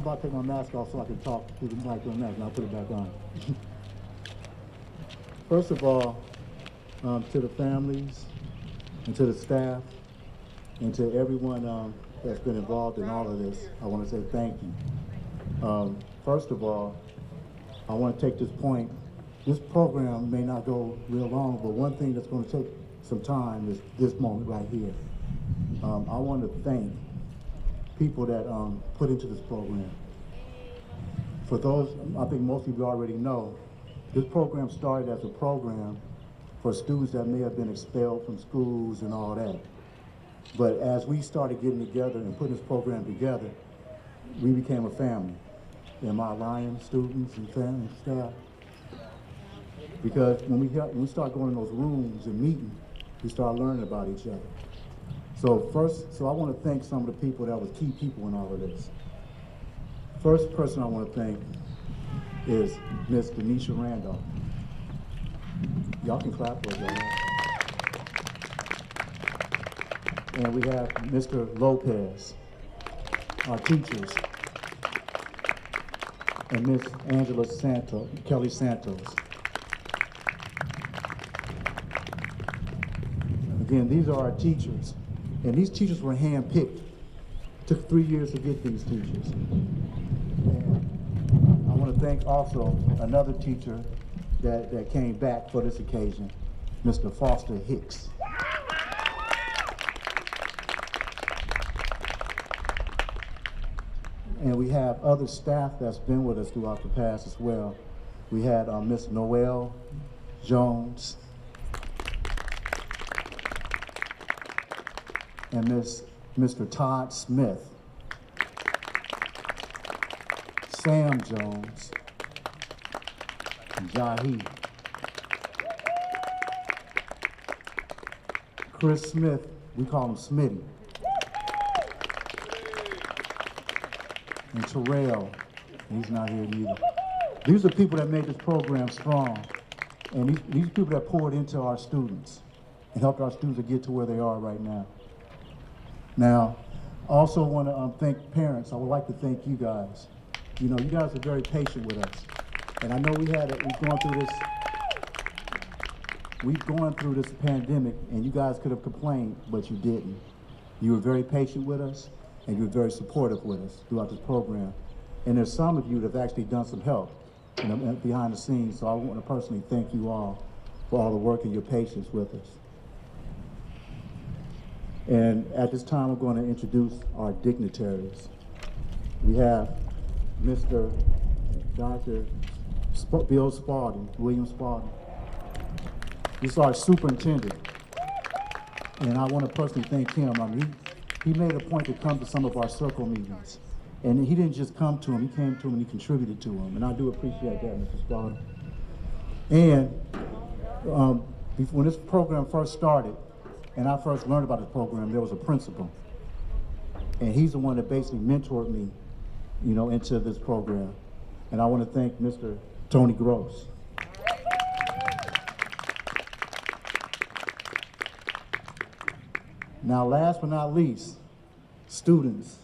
about to take my mask off so I can talk through the mic on that, and I'll put it back on. First of all, to the families and to the staff and to everyone that's been involved in all of this, I want to say thank you. First of all, I want to take this point. This program may not go real long, but one thing that's going to take some time is this moment right here. I want to thank people that put into this program. For those, I think most of you already know, this program started as a program for students that may have been expelled from schools and all that. But as we started getting together and putting this program together, we became a family. Am I lying, students and family and staff? Because when we start going in those rooms and meeting, we start learning about each other. So I want to thank some of the people that was key people in all of this. First person I want to thank is Miss Denisha Randolph. Y'all can clap for her. And we have Mr. Lopez, our teachers, and Miss Angela Kelly Santos. Again, these are our teachers. And these teachers were hand-picked. It took 3 years to get these teachers. And I want to thank also another teacher that came back for this occasion, Mr. Foster Hicks. And we have other staff that's been with us throughout the past as well. We had Miss Noelle Jones and Mr. Todd Smith, Sam Jones, Jahi, Chris Smith, we call him Smitty, and Terrell, he's not here either. These are people that made this program strong, and these people that poured into our students and helped our students to get to where they are right now. Now, I also want to thank parents. I would like to thank you guys. You know, you guys are very patient with us. And I know we've gone through this pandemic, and you guys could have complained, but you didn't. You were very patient with us, and you were very supportive with us throughout this program. And there's some of you that have actually done some help, you know, behind the scenes. So I want to personally thank you all for all the work and your patience with us. And at this time, we're going to introduce our dignitaries. We have Mr. Dr. Bill Spalding, William Spalding. He's our superintendent. And I want to personally thank him. I mean, he made a point to come to some of our circle meetings. And he didn't just come to them, he came to them and he contributed to them. And I do appreciate that, Mr. Spalding. And when this program first started, and I first learned about this program, there was a principal. And he's the one that basically mentored me, you know, into this program. And I want to thank Mr. Tony Gross. Now, last but not least, students.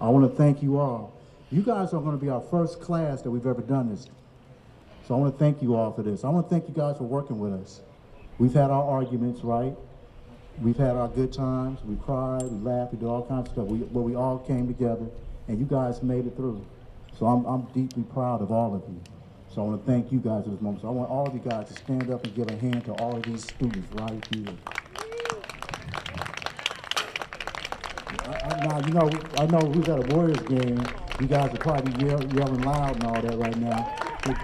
I want to thank you all. You guys are going to be our first class that we've ever done this. So I want to thank you all for this. I want to thank you guys for working with us. We've had our arguments, right? We've had our good times. We cried, we laughed, we did all kinds of stuff. But we all came together, and you guys made it through. So I'm deeply proud of all of you. So I want to thank you guys at this moment. So I want all of you guys to stand up and give a hand to all of these students right here. Now, you know, I know who's at a Warriors game. You guys are probably yelling loud and all that right now. But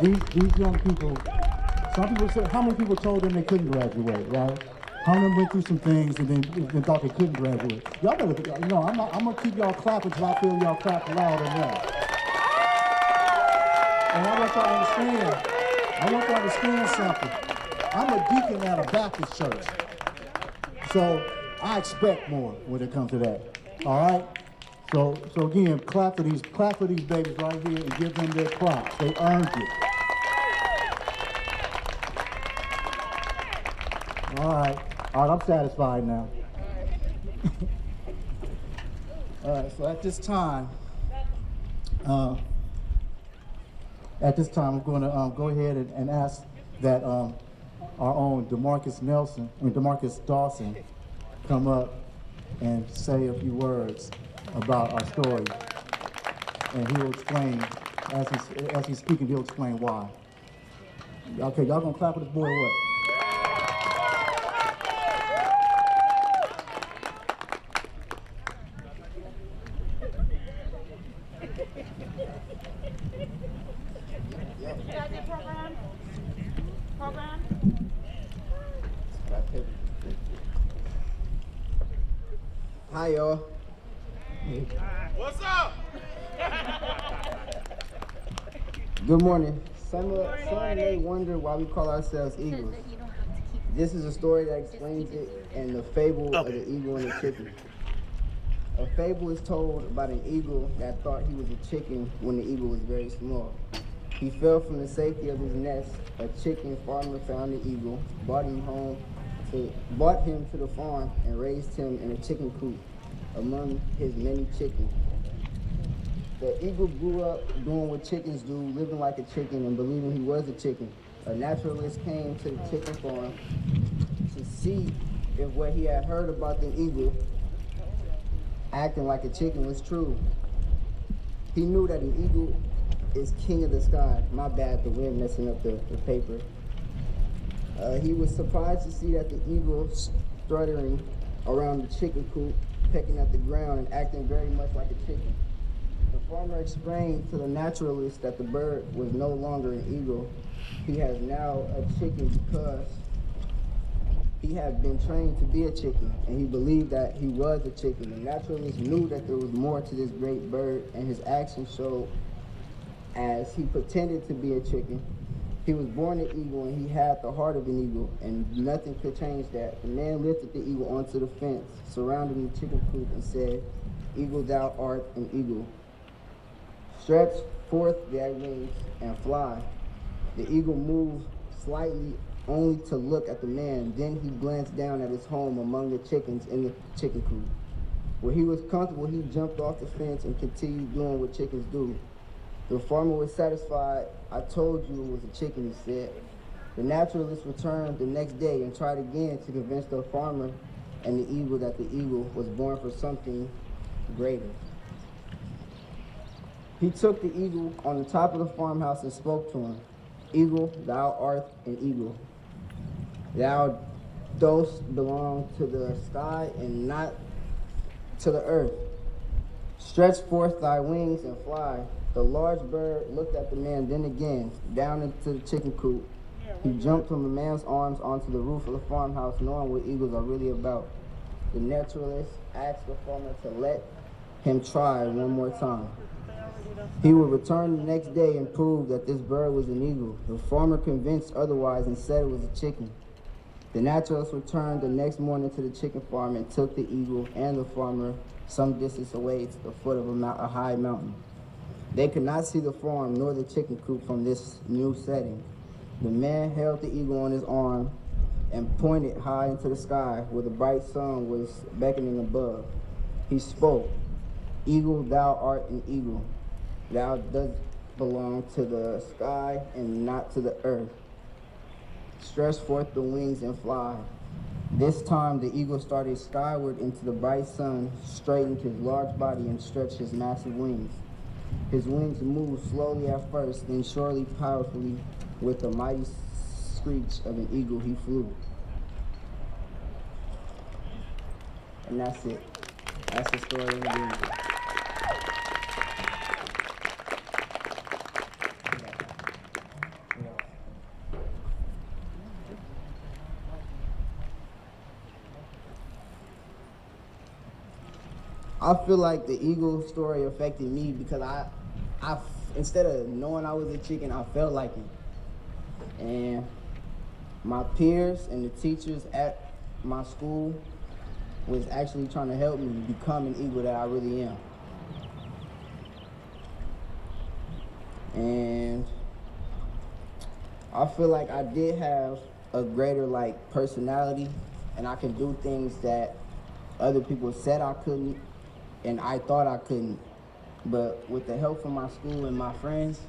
these young people, some people said, how many people told them they couldn't graduate, right? How many of them went through some things and then thought they couldn't graduate? Y'all better, you know, I'm gonna keep y'all clapping until I feel y'all clap loud enough. And I want y'all to understand something. I'm a deacon at a Baptist church. So I expect more when it comes to that. All right? So again, clap for these babies right here and give them their props. They earned it. All right, I'm satisfied now. All right, so at this time, At this time, I'm going to go ahead and ask that our own DeMarcus Dawson come up and say a few words about our story. And he will explain, as he's speaking, he'll explain why. Okay, y'all gonna clap for this boy or what? Hi, y'all. What's up? Good morning. Some may wonder why we call ourselves eagles. This is a story that explains it and the fable of the eagle and the chicken. A fable is told about an eagle that thought he was a chicken when the eagle was very small. He fell from the safety of his nest. A chicken farmer found the eagle, brought him to the farm, and raised him in a chicken coop among his many chickens. The eagle grew up doing what chickens do, living like a chicken and believing he was a chicken. A naturalist came to the chicken farm to see if what he had heard about the eagle acting like a chicken was true. He knew that an eagle is king of the sky. My bad, the wind messing up the paper. He was surprised to see that the eagle struttering around the chicken coop, pecking at the ground and acting very much like a chicken. The farmer explained to the naturalist that the bird was no longer an eagle. He has now a chicken because he had been trained to be a chicken, and he believed that he was a chicken. The naturalist knew that there was more to this great bird, and his actions showed as he pretended to be a chicken. He was born an eagle, and he had the heart of an eagle, and nothing could change that. The man lifted the eagle onto the fence, surrounding the chicken coop, and said, "Eagle, thou art an eagle. Stretch forth thy wings and fly." The eagle moved slightly only to look at the man. Then he glanced down at his home among the chickens in the chicken coop. Where he was comfortable, he jumped off the fence and continued doing what chickens do. The farmer was satisfied. "I told you it was a chicken," he said. The naturalist returned the next day and tried again to convince the farmer and the eagle that the eagle was born for something greater. He took the eagle on the top of the farmhouse and spoke to him. "Eagle, thou art an eagle. Thou dost belong to the sky and not to the earth. Stretch forth thy wings and fly." The large bird looked at the man, then again, down into the chicken coop. He jumped from the man's arms onto the roof of the farmhouse, knowing what eagles are really about. The naturalist asked the farmer to let him try one more time. He would return the next day and prove that this bird was an eagle. The farmer convinced otherwise and said it was a chicken. The naturalist returned the next morning to the chicken farm and took the eagle and the farmer some distance away to the foot of a high mountain. They could not see the farm nor the chicken coop from this new setting. The man held the eagle on his arm and pointed high into the sky where the bright sun was beckoning above. He spoke, "Eagle, thou art an eagle. Thou dost belong to the sky and not to the earth. Stretch forth the wings and fly." This time the eagle started skyward into the bright sun, straightened his large body and stretched his massive wings. His wings moved slowly at first, then surely powerfully. With the mighty screech of an eagle, he flew. And that's it. That's the story of the eagle. I feel like the eagle story affected me because I instead of knowing I was a chicken, I felt like it. And my peers and the teachers at my school was actually trying to help me become an eagle that I really am. And I feel like I did have a greater personality, and I can do things that other people said I couldn't, and I thought I couldn't. But with the help from my school and my friends,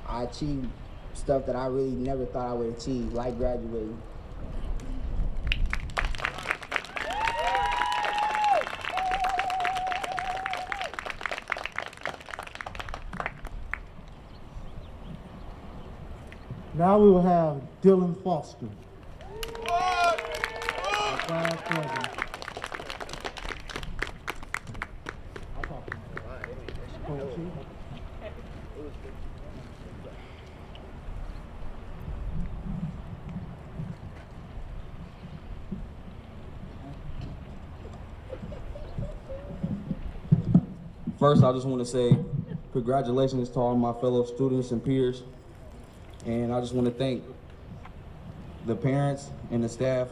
I achieved stuff that I really never thought I would achieve, like graduating. Now we will have Dylan Foster. Our class president. First, I just want to say congratulations to all my fellow students and peers. And I just want to thank the parents and the staff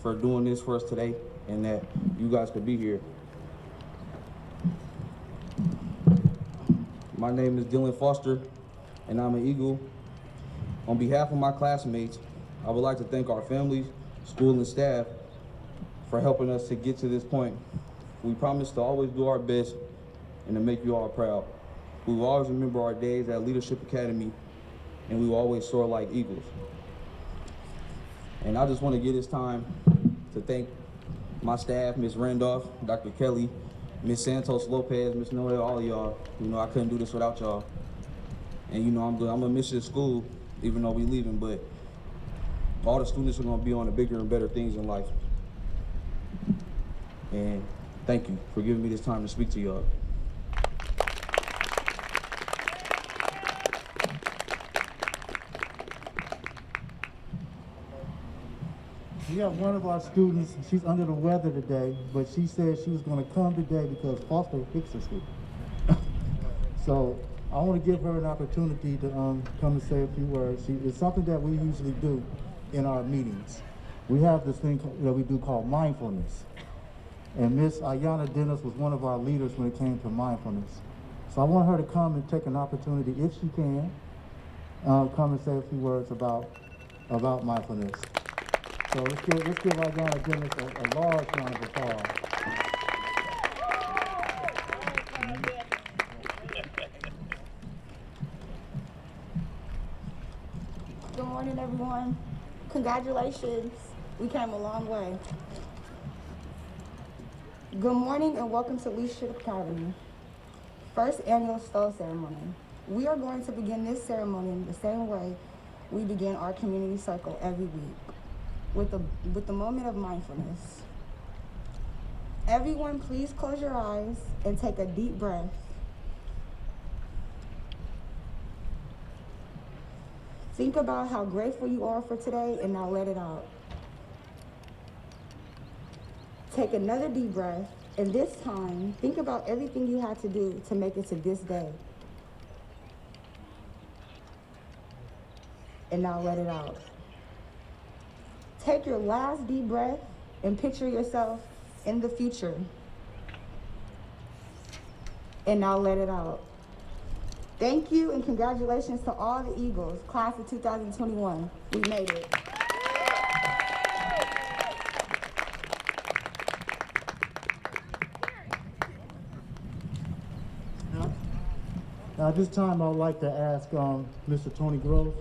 for doing this for us today and that you guys could be here. My name is Dylan Foster, and I'm an Eagle. On behalf of my classmates, I would like to thank our families, school, and staff for helping us to get to this point. We promise to always do our best and to make you all proud. We will always remember our days at Leadership Academy, and we will always soar like eagles. And I just want to give this time to thank my staff, Ms. Randolph, Dr. Kelly, Ms. Santos Lopez, Ms. Noel, all of y'all. You know, I couldn't do this without y'all. And you know, I'm gonna miss this school, even though we leaving, but all the students are gonna be on the bigger and better things in life. And thank you for giving me this time to speak to y'all. We have one of our students, she's under the weather today, but she said she was gonna come today because Foster Hicks is here. So I wanna give her an opportunity to come and say a few words. It's something that we usually do in our meetings. We have this thing that we do called mindfulness. And Miss Ayana Dennis was one of our leaders when it came to mindfulness. So I want her to come and take an opportunity, if she can, come and say a few words about mindfulness. So let's give Ayana Dennis a large round of applause. Good morning, everyone. Congratulations. We came a long way. Good morning and welcome to Leadership Academy. First annual STOL ceremony. We are going to begin this ceremony in the same way we begin our community circle every week, with the moment of mindfulness. Everyone, please close your eyes and take a deep breath. Think about how grateful you are for today and now let it out. Take another deep breath, and this time, think about everything you had to do to make it to this day. And now let it out. Take your last deep breath and picture yourself in the future. And now let it out. Thank you and congratulations to all the Eagles, class of 2021. We made it. Now at this time, I would like to ask Mr. Tony Grove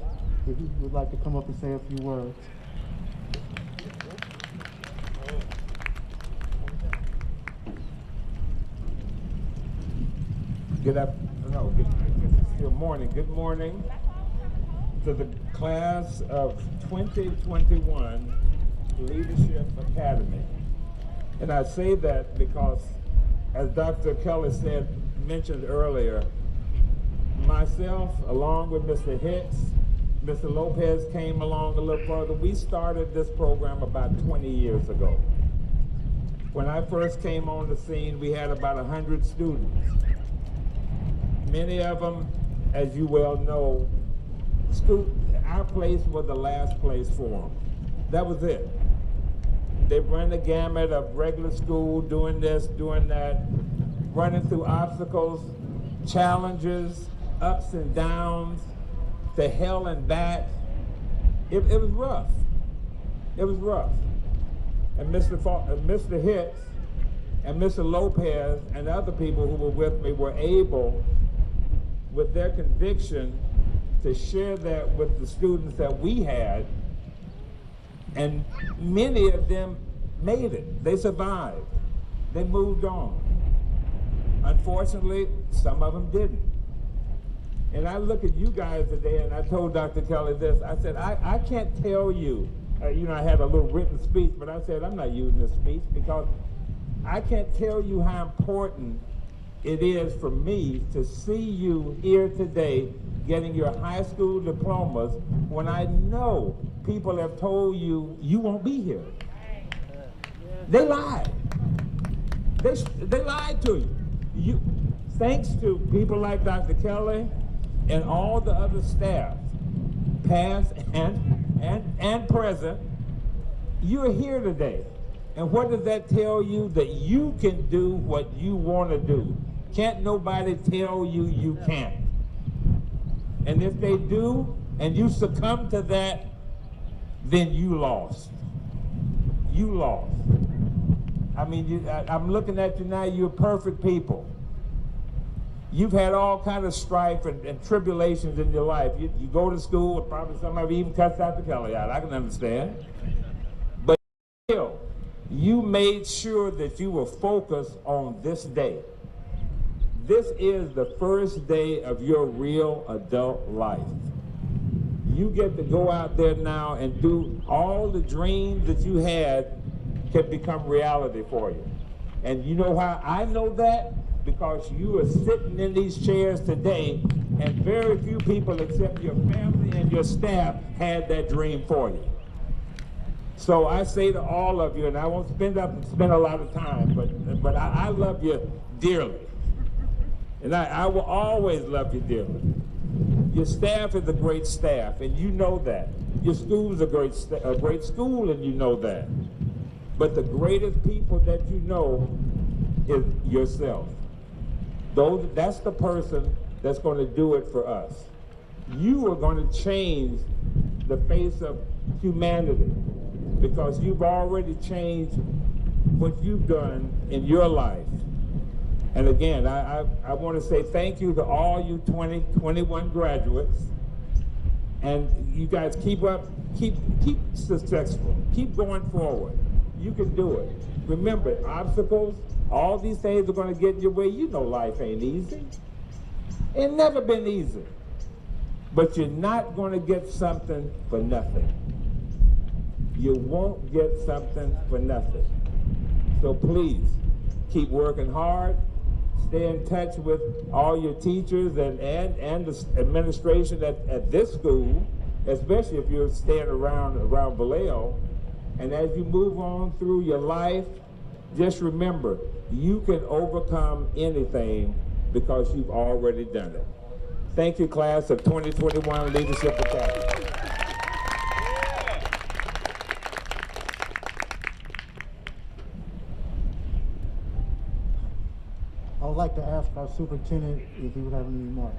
if he would like to come up and say a few words. Good morning. Good morning to the class of 2021 Leadership Academy. And I say that because, as Dr. Kelly mentioned earlier, myself, along with Mr. Hicks, Mr. Lopez came along a little further. We started this program about 20 years ago. When I first came on the scene, we had about 100 students. Many of them, as you well know, our place was the last place for them. That was it. They ran the gamut of regular school, doing this, doing that, running through obstacles, challenges, ups and downs, to hell and back. It was rough. It was rough. And Mr. Hicks And Mr. Lopez and other people who were with me were able, with their conviction, to share that with the students that we had, and many of them made it. They survived. They moved on. Unfortunately, some of them didn't. And I look at you guys today, and I told Dr. Kelly this. I said, I can't tell you, you know, I had a little written speech, but I said, I'm not using this speech because I can't tell you how important it is for me to see you here today getting your high school diplomas when I know people have told you you won't be here. They lied. They lied to you. Thanks to people like Dr. Kelly and all the other staff, past and present, you're here today. And what does that tell you? That you can do what you want to do. Can't nobody tell you you can't. And if they do, and you succumb to that, then you lost. You lost. I mean, I'm looking at you now, you're perfect people. You've had all kind of strife and tribulations in your life. You go to school, probably some of you even cussed Dr. Kelly out, I can understand. But still, you made sure that you were focused on this day. This is the first day of your real adult life. You get to go out there now and do all the dreams that you had can become reality for you. And you know how I know that? Because you are sitting in these chairs today, and very few people except your family and your staff had that dream for you. So I say to all of you, and I won't spend a lot of time, but I love you dearly. And I will always love you dearly. Your staff is a great staff, and you know that. Your school is a great school, and you know that. But the greatest people that you know is yourself. That's the person that's going to do it for us. You are going to change the face of humanity because you've already changed what you've done in your life. And again, I want to say thank you to all you 21 graduates. And you guys keep up, keep successful, keep going forward. You can do it. Remember, obstacles, all these things are going to get in your way. You know life ain't easy. It's never been easy. But you're not going to get something for nothing. You won't get something for nothing. So please, keep working hard. Stay in touch with all your teachers and the administration at this school, especially if you're staying around Vallejo. And as you move on through your life, just remember, you can overcome anything because you've already done it. Thank you, class of 2021 Leadership Academy. I would like to ask our superintendent if he would have any remarks.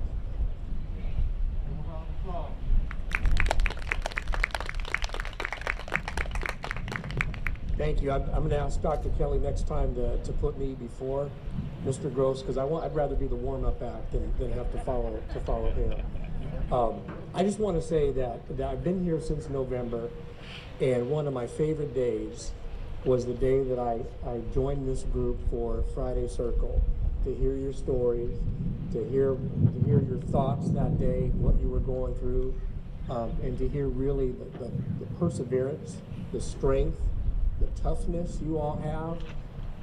Thank you. I'm going to ask Dr. Kelly next time to put me before Mr. Gross because I'd rather be the warm-up act than have to follow him. I just want to say that I've been here since November, and one of my favorite days was the day that I joined this group for Friday Circle, to hear your stories, to hear your thoughts that day, what you were going through, and to hear really the perseverance, the strength, the toughness you all have.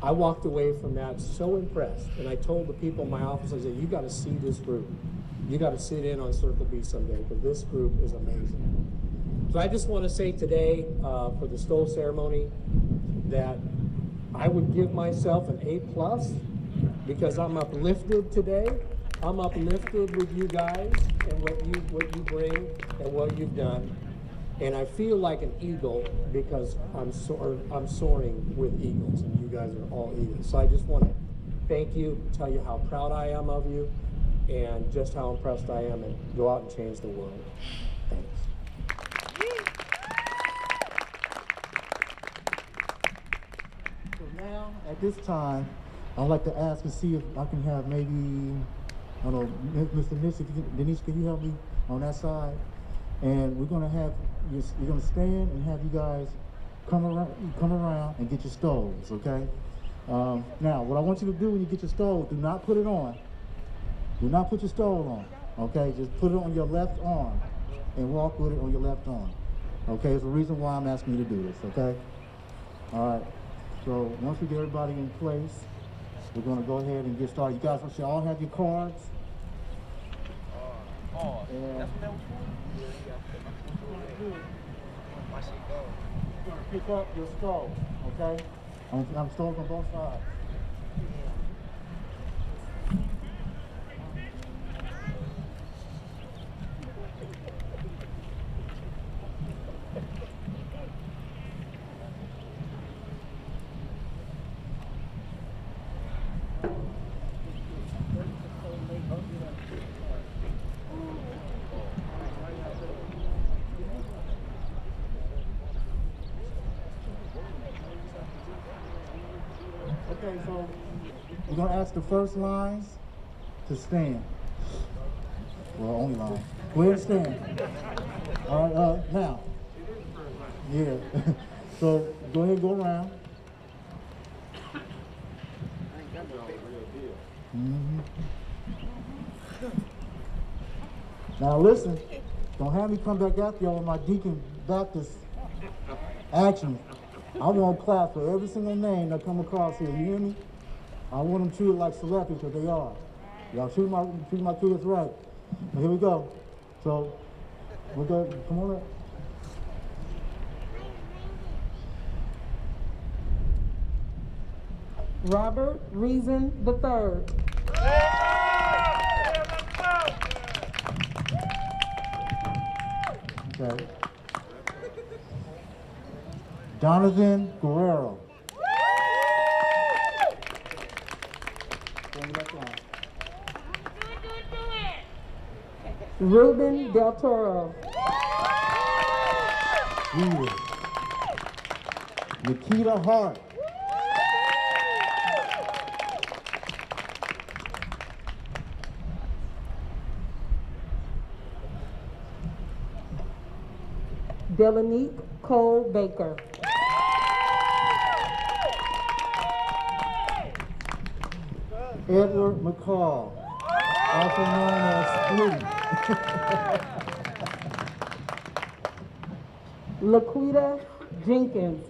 I walked away from that so impressed, and I told the people in my office, I said, you got to see this group. You got to sit in on Circle B someday, because this group is amazing. So I just want to say today, for the Stoll ceremony, that I would give myself an A+, because I'm uplifted today. I'm uplifted with you guys and what you bring and what you've done. And I feel like an eagle because I'm soaring with eagles, and you guys are all eagles. So I just want to thank you, tell you how proud I am of you, and just how impressed I am, and go out and change the world. Thanks. So now, now, at this time, I'd like to ask and see if I can have maybe, I don't know, Mr. Denise, can you help me on that side? And we're gonna have, you're gonna stand and have you guys come around and get your stoves, okay? Now, what I want you to do when you get your stove, do not put it on. Do not put your stove on, okay? Just put it on your left arm and walk with it on your left arm. Okay, it's the reason why I'm asking you to do this, okay? All right, so once we get everybody in place, we're gonna go ahead and get started. You guys should all have your cards. And pick up your stove, okay? I'm stoves on both sides. Okay, so we're gonna ask the first lines to stand. Well, only line. Go ahead and stand. All right, now. Yeah. So go ahead and go around. Now listen, don't have me come back after y'all with my Deacon Baptist action. I want to clap for every single name that come across here, you hear me? I want them treated like celebrities, because they are. Y'all treat my kids right. Now, here we go. So, we're going to, come on up. Robert Reason III. Okay. Donovan Guerrero. Ruben Del Toro. Nikita Hart. Delanique Cole Baker. Edward McCall, also known as Splitty. Laquita Jenkins.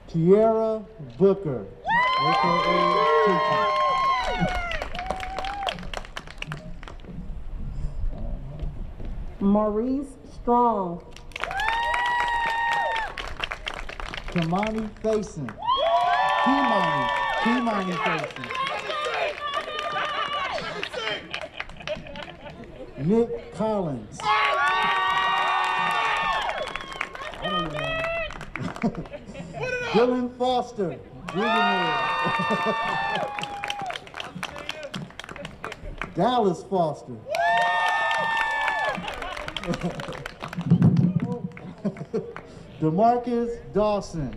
Tierra Booker, aka Tiki. Maurice Strong. Kimani Faison. Kimani Faison. Nick Collins. I don't know. Dylan Foster. Dallas Foster. DeMarcus Dawson.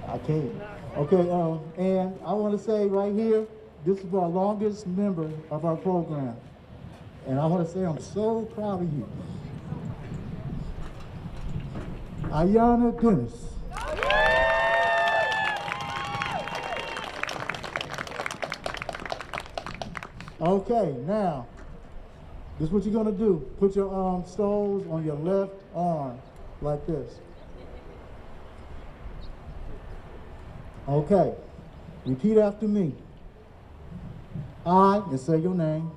I can't. Okay, and I want to say right here, this is our longest member of our program. And I want to say I'm so proud of you. Ayana Dennis. Okay, now, this is what you're gonna do. Put your stoves on your left arm, like this. Okay, repeat after me. I, and say your name.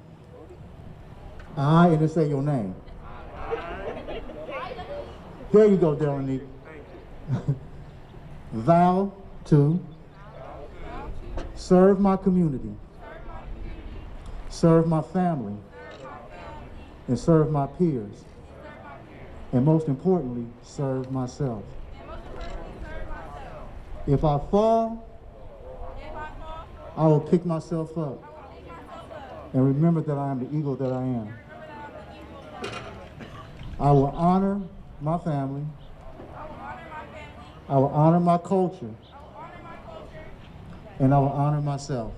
I, and then say your name. There you go, Delanique. Vow to serve my community, serve my family, and serve my peers, and most importantly, serve myself. If I fall, I will pick myself up and remember that I am the eagle that I am. I will honor my family. I will honor my culture. And I will honor myself.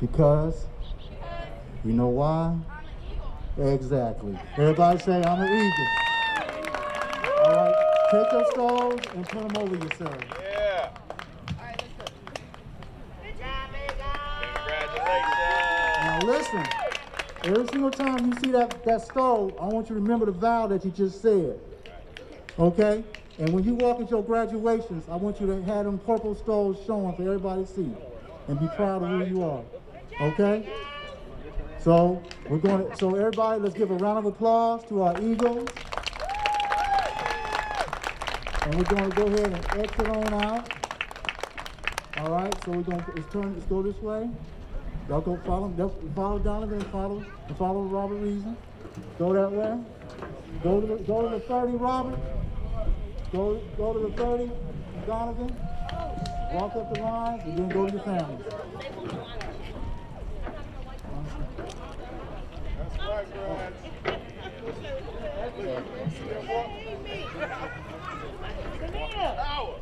Because, you know why? Exactly. Everybody say, I'm an eagle. All right, take your stones and put them over yourself. Yeah. All right, let's go. Good job, Congratulations. Now listen, every single time you see that stove, I want you to remember the vow that you just said. Okay? And when you walk into your graduations, I want you to have them purple stoves showing for everybody to see. And be proud of who you are. Okay? So so everybody, let's give a round of applause to our Eagles. And we're going to go ahead and exit on out. All right, so let's go this way. Y'all go follow Donovan and follow Robert Reason. Go that way. Go to the 30, Robert. Go to the 30, Donovan. Walk up the line and then go to your families. That's right, girl. Power.